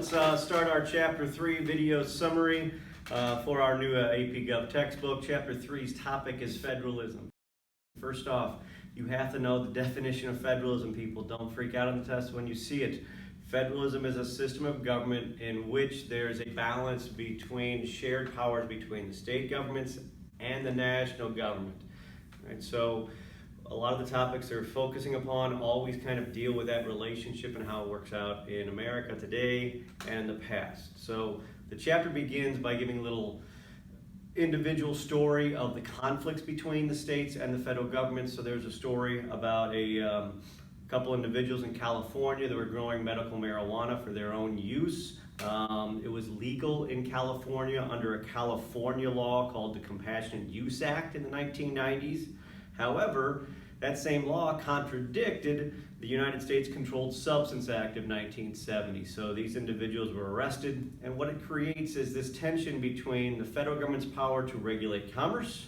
Let's start our Chapter 3 video summary for our new AP Gov textbook. Chapter 3's topic is federalism. First off, you have to know the definition of federalism, people. Don't freak out on the test when you see it. Federalism is a system of government in which there's a balance between shared powers between the state governments and the national government. Right? So a lot of the topics they're focusing upon always kind of deal with that relationship and how it works out in America today and in the past. So the chapter begins by giving a little individual story of the conflicts between the states and the federal government. So there's a story about a couple individuals in California that were growing medical marijuana for their own use. It was legal in California under a California law called the Compassionate Use Act in the 1990s. However, that same law contradicted the United States Controlled Substance Act of 1970. So these individuals were arrested, and what it creates is this tension between the federal government's power to regulate commerce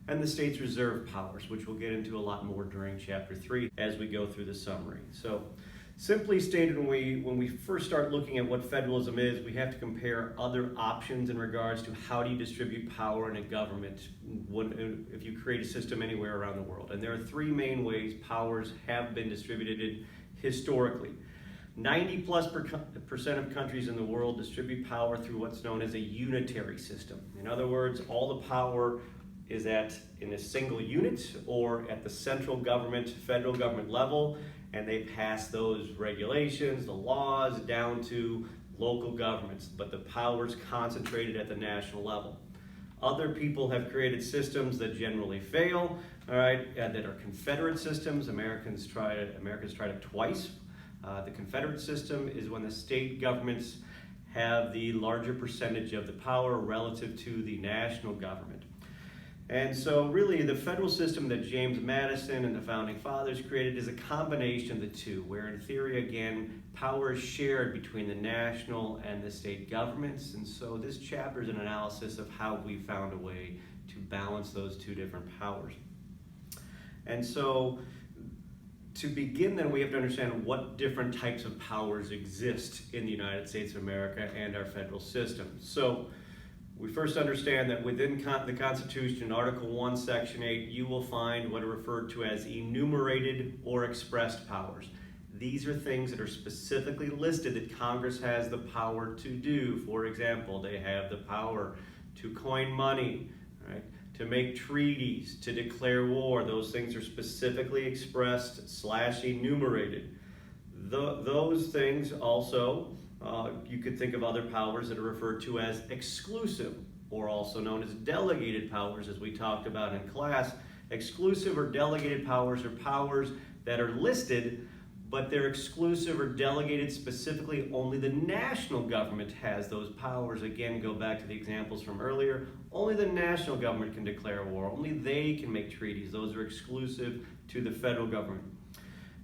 and the state's reserve powers, which we'll get into a lot more during Chapter 3 as we go through the summary. So simply stated, when we first start looking at what federalism is, we have to compare other options in regards to how do you distribute power in a government if you create a system anywhere around the world. And there are three main ways powers have been distributed historically. 90+% of countries in the world distribute power through what's known as a unitary system. In other words, all the power is in a single unit or at the central government, federal government level, and they pass those regulations, the laws, down to local governments, but the power's concentrated at the national level. Other people have created systems that generally fail, all right, that are Confederate systems. Americans tried it twice. The Confederate system is when the state governments have the larger percentage of the power relative to the national government. And so really the federal system that James Madison and the Founding Fathers created is a combination of the two, where in theory, again, power is shared between the national and the state governments. And so this chapter is an analysis of how we found a way to balance those two different powers. And so to begin then, we have to understand what different types of powers exist in the United States of America and our federal system. So we first understand that within the Constitution, Article 1, Section 8, you will find what are referred to as enumerated or expressed powers. These are things that are specifically listed that Congress has the power to do. For example, they have the power to coin money, right, to make treaties, to declare war. Those things are specifically expressed / enumerated. Those things also, you could think of other powers that are referred to as exclusive, or also known as delegated powers, as we talked about in class. Exclusive or delegated powers are powers that are listed, but they're exclusive or delegated specifically. Only the national government has those powers. Again, go back to the examples from earlier. Only the national government can declare war. Only they can make treaties. Those are exclusive to the federal government.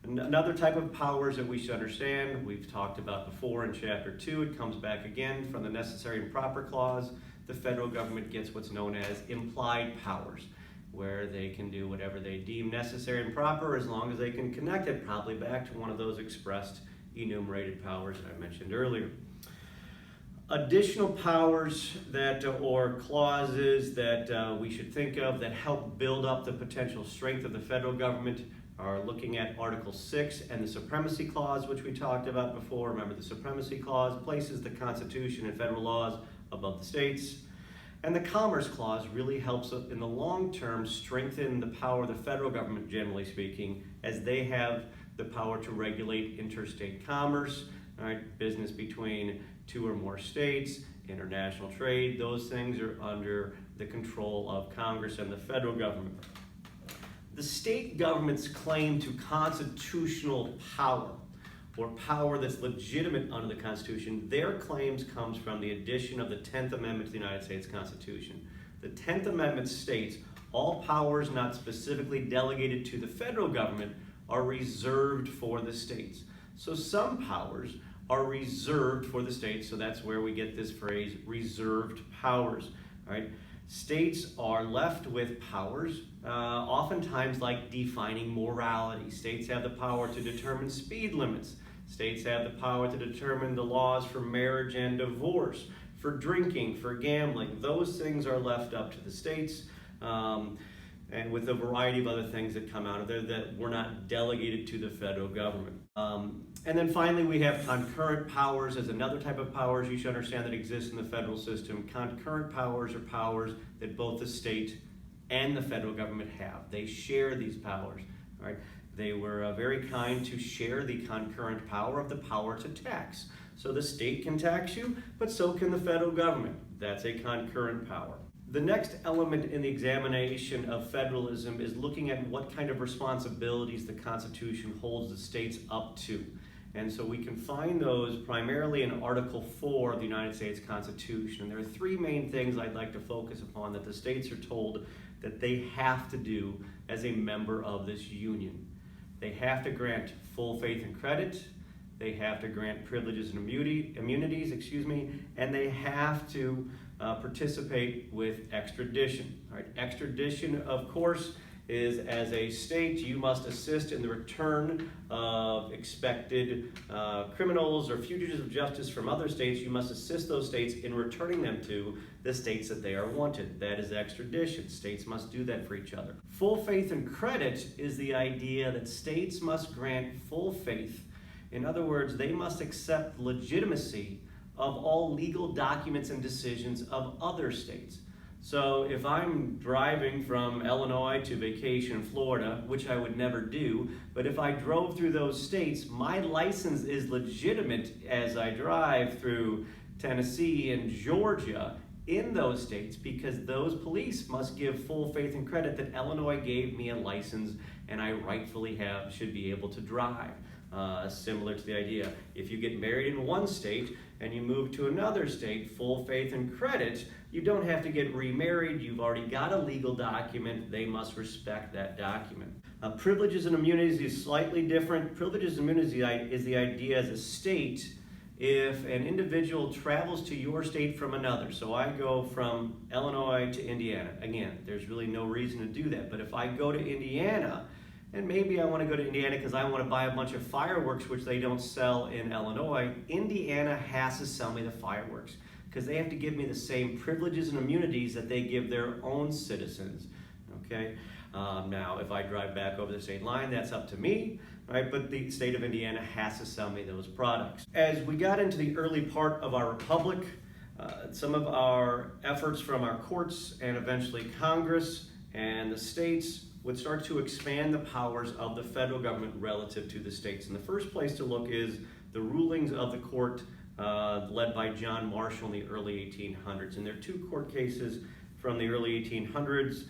Another type of powers that we should understand, we've talked about before in Chapter 2, it comes back again from the Necessary and Proper Clause. The federal government gets what's known as implied powers, where they can do whatever they deem necessary and proper as long as they can connect it probably back to one of those expressed enumerated powers that I mentioned earlier. Additional powers or clauses that we should think of that help build up the potential strength of the federal government are looking at Article 6 and the Supremacy Clause, which we talked about before. Remember, the Supremacy Clause places the Constitution and federal laws above the states. And the Commerce Clause really helps in the long term strengthen the power of the federal government, generally speaking, as they have the power to regulate interstate commerce, right, business between two or more states, international trade. Those things are under the control of Congress and the federal government. The state government's claim to constitutional power, or power that's legitimate under the Constitution, their claims comes from the addition of the 10th Amendment to the United States Constitution. The 10th Amendment states, all powers not specifically delegated to the federal government are reserved for the states. So some powers are reserved for the states, so that's where we get this phrase, reserved powers, right? States are left with powers, oftentimes like defining morality. States have the power to determine speed limits. States have the power to determine the laws for marriage and divorce, for drinking, for gambling. Those things are left up to the states, and with a variety of other things that come out of there that were not delegated to the federal government. And then finally, we have concurrent powers as another type of powers you should understand that exists in the federal system. Concurrent powers are powers that both the state and the federal government have. They share these powers. All right? They were very kind to share the concurrent power of the power to tax. So the state can tax you, but so can the federal government. That's a concurrent power. The next element in the examination of federalism is looking at what kind of responsibilities the Constitution holds the states up to. And so we can find those primarily in Article 4 of the United States Constitution. And there are three main things I'd like to focus upon that the states are told that they have to do as a member of this union. They have to grant full faith and credit, they have to grant privileges and immunities, and they have to participate with extradition. All right, extradition, of course, is as a state, you must assist in the return of expected criminals or fugitives of justice from other states. You must assist those states in returning them to the states that they are wanted. That is extradition. States must do that for each other. Full faith and credit is the idea that states must grant full faith. In other words, they must accept legitimacy of all legal documents and decisions of other states. So if I'm driving from Illinois to vacation in Florida, which I would never do, but if I drove through those states, my license is legitimate as I drive through Tennessee and Georgia in those states, because those police must give full faith and credit that Illinois gave me a license and I rightfully should be able to drive. Similar to the idea, if you get married in one state and you move to another state, full faith and credit, you don't have to get remarried. You've already got a legal document. They must respect that document. Privileges and immunities is slightly different. Privileges and immunities is the idea as a state, if an individual travels to your state from another. So I go from Illinois to Indiana. Again, there's really no reason to do that. But if I go to Indiana, and maybe I want to go to Indiana because I want to buy a bunch of fireworks, which they don't sell in Illinois, Indiana has to sell me the fireworks because they have to give me the same privileges and immunities that they give their own citizens. Okay. Now, if I drive back over the state line, that's up to me, right? But the state of Indiana has to sell me those products. As we got into the early part of our republic, some of our efforts from our courts and eventually Congress and the states would start to expand the powers of the federal government relative to the states. And the first place to look is the rulings of the court led by John Marshall in the early 1800s. And there are two court cases from the early 1800s.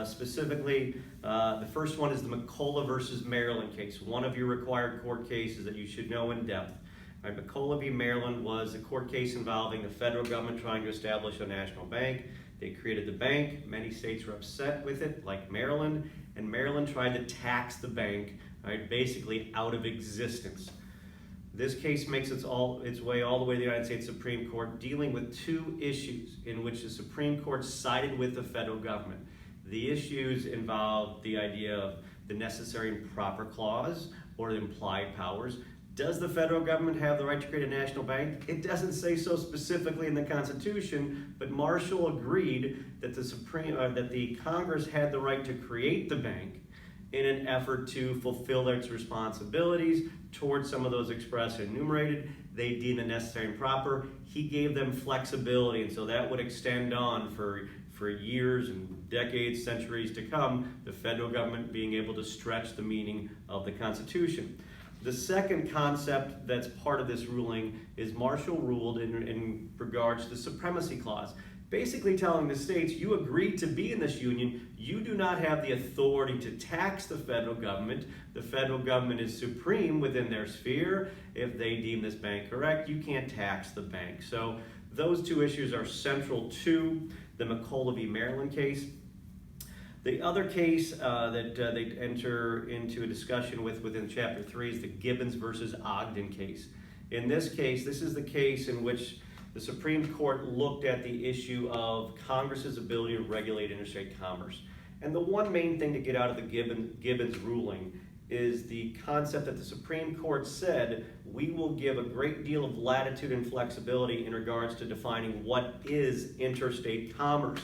Specifically, the first one is the McCulloch versus Maryland case, one of your required court cases that you should know in depth. Right, McCulloch v. Maryland was a court case involving the federal government trying to establish a national bank. They created the bank. Many states were upset with it, like Maryland, and Maryland tried to tax the bank, right, basically out of existence. This case makes its way all the way to the United States Supreme Court, dealing with two issues in which the Supreme Court sided with the federal government. The issues involve the idea of the necessary and proper clause or the implied powers. Does the federal government have the right to create a national bank? It doesn't say so specifically in the Constitution, but Marshall agreed that the Congress had the right to create the bank in an effort to fulfill its responsibilities towards some of those expressed and enumerated. They deemed it necessary and proper. He gave them flexibility, and so that would extend on for years and decades, centuries to come, the federal government being able to stretch the meaning of the Constitution. The second concept that's part of this ruling is Marshall ruled in regards to the supremacy clause, basically telling the states, you agreed to be in this union, you do not have the authority to tax the federal government. The federal government is supreme within their sphere. If they deem this bank correct, you can't tax the bank. So those two issues are central to the McCulloch v. Maryland case. The other case that they enter into a discussion within Chapter 3 is the Gibbons versus Ogden case. In this case, this is the case in which the Supreme Court looked at the issue of Congress's ability to regulate interstate commerce. And the one main thing to get out of the Gibbons ruling is the concept that the Supreme Court said we will give a great deal of latitude and flexibility in regards to defining what is interstate commerce.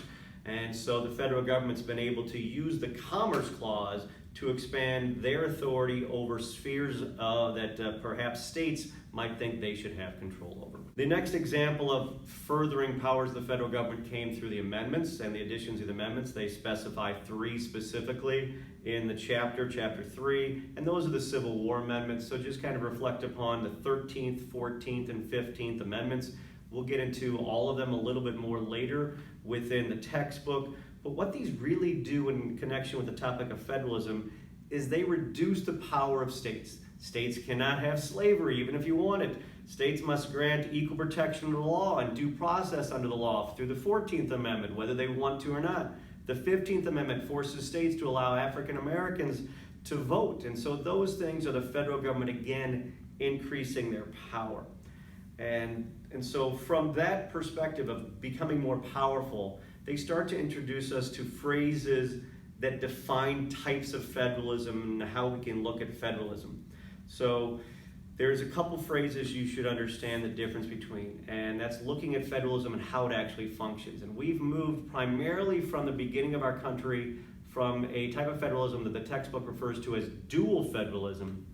And so the federal government's been able to use the Commerce Clause to expand their authority over spheres that perhaps states might think they should have control over. The next example of furthering powers of the federal government came through the amendments and the additions of the amendments. They specify 3 specifically in the chapter 3, and those are the Civil War amendments. So just kind of reflect upon the 13th, 14th, and 15th amendments. We'll get into all of them a little bit more later within the textbook. But what these really do in connection with the topic of federalism is they reduce the power of states. States cannot have slavery even if you want it. States must grant equal protection to the law and due process under the law through the 14th Amendment, whether they want to or not. The 15th Amendment forces states to allow African Americans to vote. And so those things are the federal government, again, increasing their power. And so from that perspective of becoming more powerful, they start to introduce us to phrases that define types of federalism and how we can look at federalism. So there's a couple phrases you should understand the difference between, and that's looking at federalism and how it actually functions. And we've moved primarily from the beginning of our country from a type of federalism that the textbook refers to as dual federalism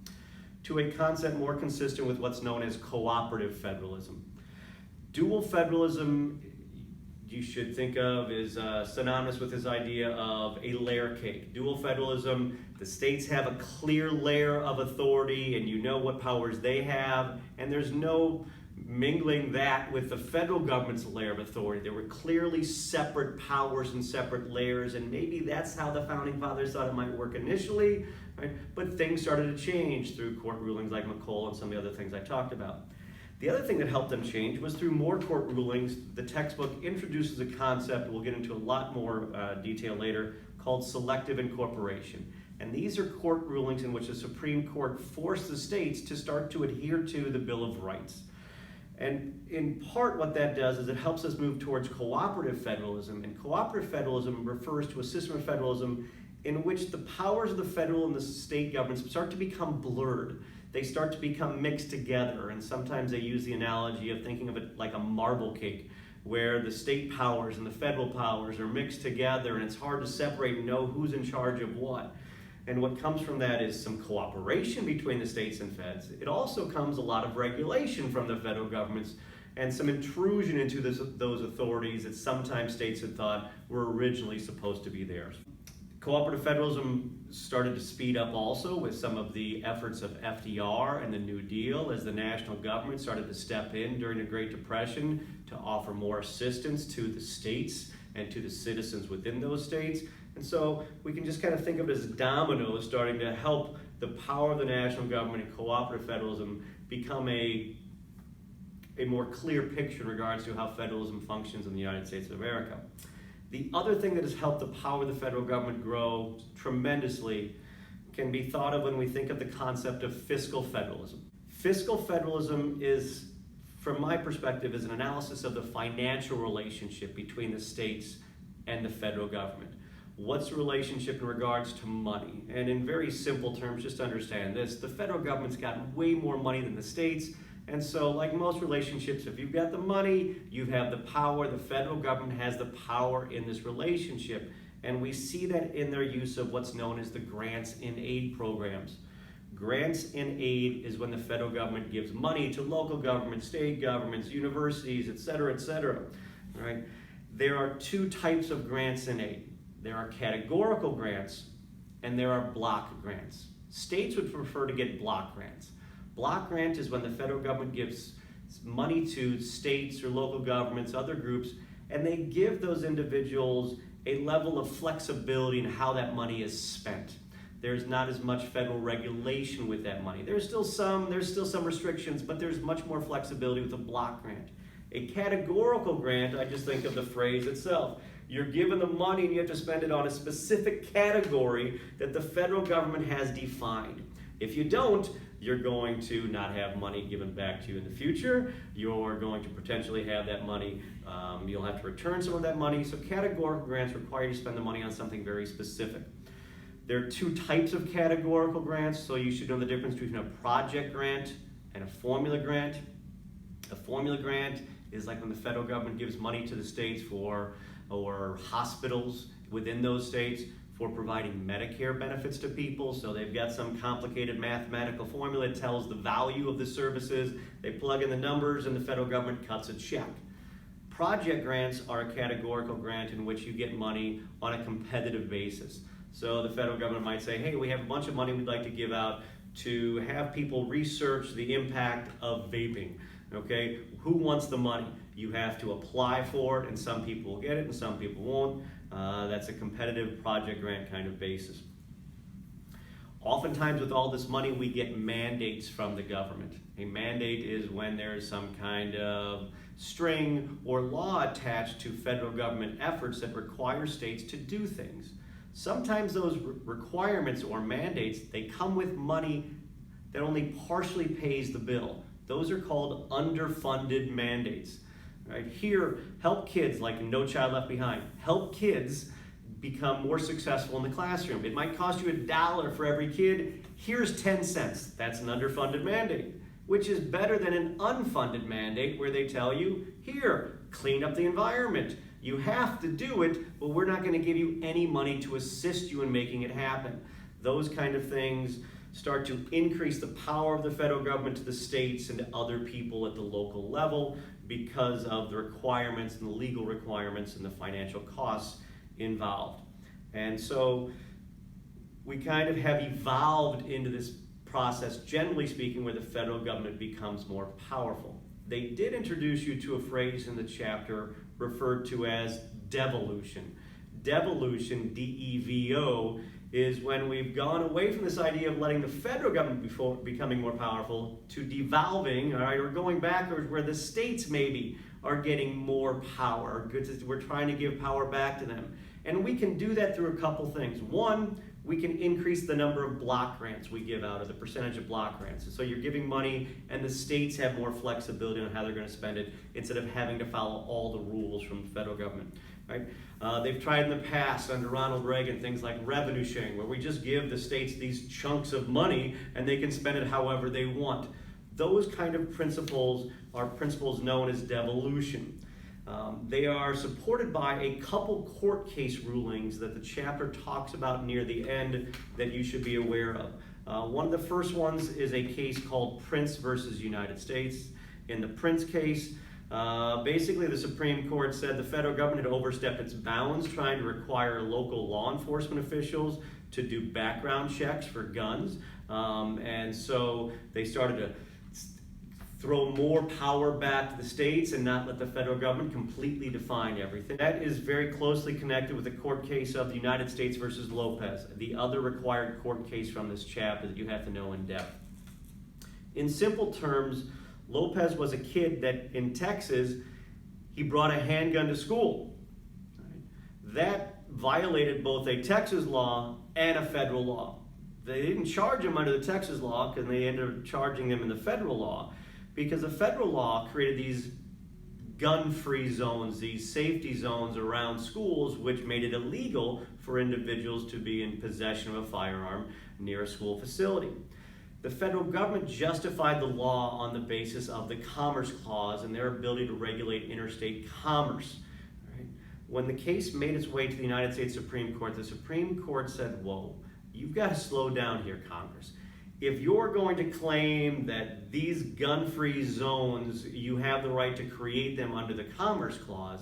to a concept more consistent with what's known as cooperative federalism. Dual federalism, you should think of is synonymous with this idea of a layer cake. Dual federalism, the states have a clear layer of authority and you know what powers they have, and there's no mingling that with the federal government's layer of authority. There were clearly separate powers and separate layers, and maybe that's how the Founding Fathers thought it might work initially, right? But things started to change through court rulings like McColl and some of the other things I talked about. The other thing that helped them change was through more court rulings. The textbook introduces a concept we'll get into a lot more detail later called selective incorporation. And these are court rulings in which the Supreme Court forced the states to start to adhere to the Bill of Rights. And in part what that does is it helps us move towards cooperative federalism. And cooperative federalism refers to a system of federalism in which the powers of the federal and the state governments start to become blurred. They start to become mixed together, and sometimes they use the analogy of thinking of it like a marble cake, where the state powers and the federal powers are mixed together, and it's hard to separate and know who's in charge of what. And what comes from that is some cooperation between the states and feds. It also comes a lot of regulation from the federal governments and some intrusion into those authorities that sometimes states had thought were originally supposed to be theirs. Cooperative federalism started to speed up also with some of the efforts of FDR and the New Deal as the national government started to step in during the Great Depression to offer more assistance to the states and to the citizens within those states. And so we can just kind of think of it as dominoes starting to help the power of the national government and cooperative federalism become a more clear picture in regards to how federalism functions in the United States of America. The other thing that has helped the power of the federal government grow tremendously can be thought of when we think of the concept of fiscal federalism. Fiscal federalism is, from my perspective, is an analysis of the financial relationship between the states and the federal government. What's the relationship in regards to money? And in very simple terms, just understand this, the federal government's got way more money than the states. And so, like most relationships, if you've got the money, you have the power. The federal government has the power in this relationship. And we see that in their use of what's known as the grants and aid programs. Grants and aid is when the federal government gives money to local governments, state governments, universities, et cetera, right? There are 2 types of grants and aid. There are categorical grants and there are block grants. States would prefer to get block grants. Block grant is when the federal government gives money to states or local governments, other groups, and they give those individuals a level of flexibility in how that money is spent. There's not as much federal regulation with that money. There's still some restrictions, but there's much more flexibility with a block grant. A categorical grant, I just think of the phrase itself. You're given the money and you have to spend it on a specific category that the federal government has defined. If you don't, you're going to not have money given back to you in the future. You're going to potentially have that money, you'll have to return some of that money. So categorical grants require you to spend the money on something very specific. There are two types of categorical grants, so you should know the difference between a project grant and a formula grant. A formula grant is like when the federal government gives money to the states or hospitals within those states for providing Medicare benefits to people. So they've got some complicated mathematical formula that tells the value of the services. They plug in the numbers and the federal government cuts a check. Project grants are a categorical grant in which you get money on a competitive basis. So the federal government might say, hey, we have a bunch of money we'd like to give out to have people research the impact of vaping. Okay, who wants the money? You have to apply for it, and some people will get it and some people won't. That's a competitive project grant kind of basis. Oftentimes with all this money, we get mandates from the government. A mandate is when there's some kind of string or law attached to federal government efforts that require states to do things. Sometimes those requirements or mandates, they come with money that only partially pays the bill. Those are called underfunded mandates. Right? Here, help kids, like No Child Left Behind, help kids become more successful in the classroom. It might cost you $1 for every kid. Here's 10 cents. That's an underfunded mandate, which is better than an unfunded mandate where they tell you, here, clean up the environment. You have to do it, but we're not going to give you any money to assist you in making it happen. Those kind of things start to increase the power of the federal government to the states and to other people at the local level because of the requirements and the legal requirements and the financial costs involved. And so we kind of have evolved into this process, generally speaking, where the federal government becomes more powerful. They did introduce you to a phrase in the chapter referred to as devolution. Devolution, D-E-V-O, is when we've gone away from this idea of letting the federal government becoming more powerful to devolving, all right, or going backwards where the states maybe are getting more power. We're trying to give power back to them. And we can do that through a couple things. One, we can increase the number of block grants we give out, or the percentage of block grants. And so you're giving money and the states have more flexibility on how they're going to spend it instead of having to follow all the rules from the federal government. Right? They've tried in the past under Ronald Reagan things like revenue sharing, where we just give the states these chunks of money and they can spend it however they want. Those kind of principles are principles known as devolution. They are supported by a couple court case rulings that the chapter talks about near the end that you should be aware of. One of the first ones is a case called PRINTZ versus United States. In the PRINTZ case, basically the Supreme Court said the federal government had overstepped its bounds trying to require local law enforcement officials to do background checks for guns. And so they started to throw more power back to the states and not let the federal government completely define everything. That is very closely connected with the court case of the United States versus Lopez, the other required court case from this chapter that you have to know in depth. In simple terms, Lopez was a kid that in Texas, he brought a handgun to school. That violated both a Texas law and a federal law. They didn't charge him under the Texas law because they ended up charging them in the federal law, because the federal law created these gun-free zones, these safety zones around schools, which made it illegal for individuals to be in possession of a firearm near a school facility. The federal government justified the law on the basis of the Commerce Clause and their ability to regulate interstate commerce. Right? When the case made its way to the United States Supreme Court, the Supreme Court said, whoa, you've got to slow down here, Congress. If you're going to claim that these gun-free zones, you have the right to create them under the Commerce Clause,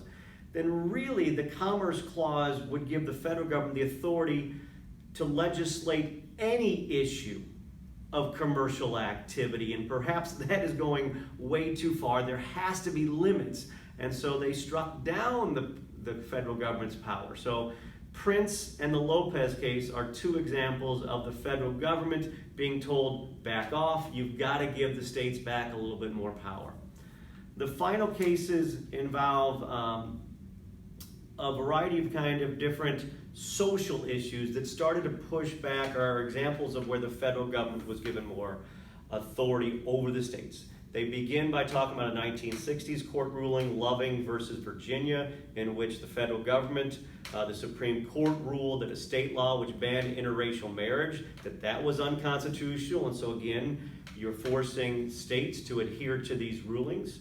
then really the Commerce Clause would give the federal government the authority to legislate any issue of commercial activity, and perhaps that is going way too far. There has to be limits, and so they struck down the federal government's power. So PRINTZ and the Lopez case are two examples of the federal government being told, back off, you've got to give the states back a little bit more power. The final cases involve a variety of kind of different social issues that started to push back, are examples of where the federal government was given more authority over the states. They begin by talking about a 1960s court ruling, Loving versus Virginia, in which the federal government, the Supreme Court ruled that a state law which banned interracial marriage, that was unconstitutional, and so again, you're forcing states to adhere to these rulings.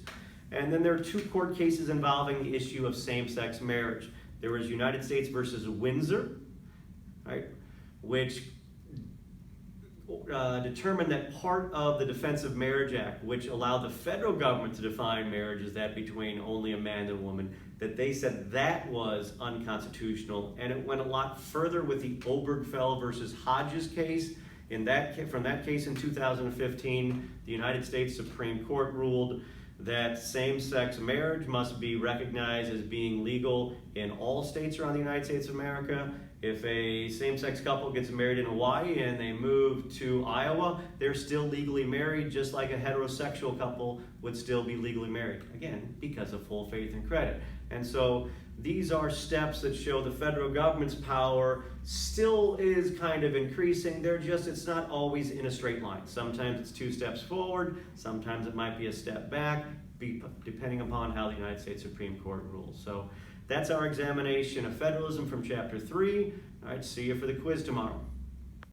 And then there are two court cases involving the issue of same-sex marriage. There was United States versus WINDSOR, right, which determined that part of the Defense of Marriage Act, which allowed the federal government to define marriage as that between only a man and a woman, that they said that was unconstitutional, and it went a lot further with the Obergefell versus Hodges case. From that case in 2015, the United States Supreme Court ruled that same-sex marriage must be recognized as being legal in all states around the United States of America. If a same-sex couple gets married in Hawaii and they move to Iowa, they're still legally married, just like a heterosexual couple would still be legally married. Again, because of full faith and credit. And so these are steps that show the federal government's power still is kind of increasing. It's not always in a straight line. Sometimes it's 2 steps forward, sometimes it might be a step back, depending upon how the United States Supreme Court rules. So that's our examination of federalism from Chapter 3. All right, see you for the quiz tomorrow.